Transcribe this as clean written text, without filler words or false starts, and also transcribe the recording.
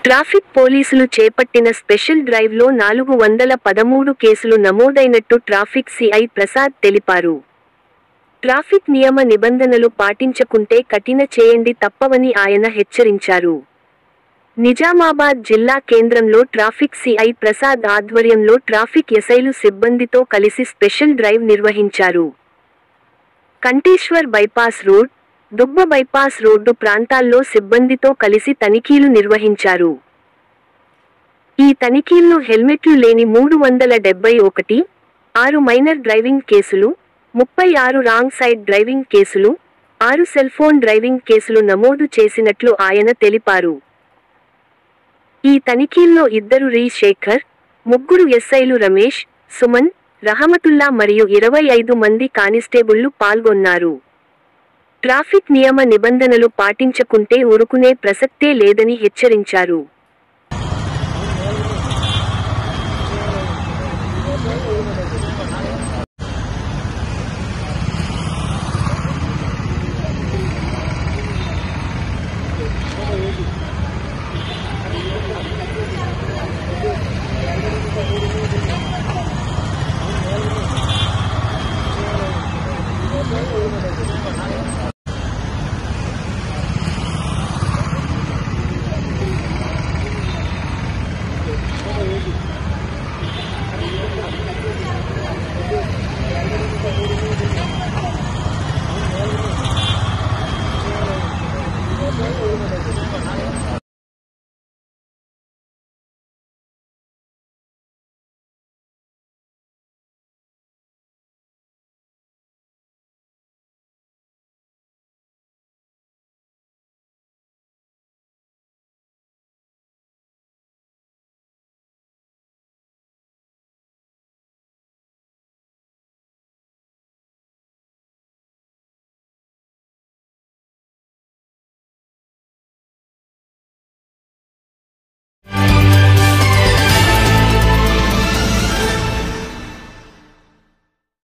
Traffic పోలీసులు చేపట్టిన special డ్రైవ్లో 413 కేసులు నమోదైనట్టు ట్రాఫిక్ సిఐ ప్రసాద్ తెలిపారు. ట్రాఫిక్ నియమ నిబంధనలు పాటించకుంటే కఠిన చేయండి తప్పవని ఆయన హెచ్చరించారు. నిజామాబాద్ జిల్లా కేంద్రంలో ట్రాఫిక్ సిఐ ప్రసాద్ ఆధ్వర్యంలో ట్రాఫిక్ ఎస్ఐలు సిబ్బందితో కలిసి స్పెషల్ డ్రైవ్ నిర్వహించారు. కంటేశ్వర్ బైపాస్ రోడ్, దుబ్బ బైపాస్ రోడ్డు ప్రాంతాల్లో సిబ్బందితో కలిసి తనిఖీలు నిర్వహించారు. ఈ తనిఖీల్లో హెల్మెట్లు లేని 371, 6 మైనర్ డ్రైవింగ్ కేసులు, 36 రాంగ్ సైడ్ డ్రైవింగ్ కేసులు, 6 సెల్ఫోన్ డ్రైవింగ్ కేసులు నమోదు చేసినట్లు ఆయన తెలిపారు. ఈ తనిఖీల్లో 2 రి శేఖర్, 3 ఎస్ఐలు రమేష్, సుమన్, రహమతుల్లా మరియు 25 మంది కానిస్టేబుళ్లు పాల్గొన్నారు. ట్రాఫిక్ నియమ నిబంధనలు పాటించకుంటే ఊరుకునే ప్రసక్తే లేదని హెచ్చరించారు.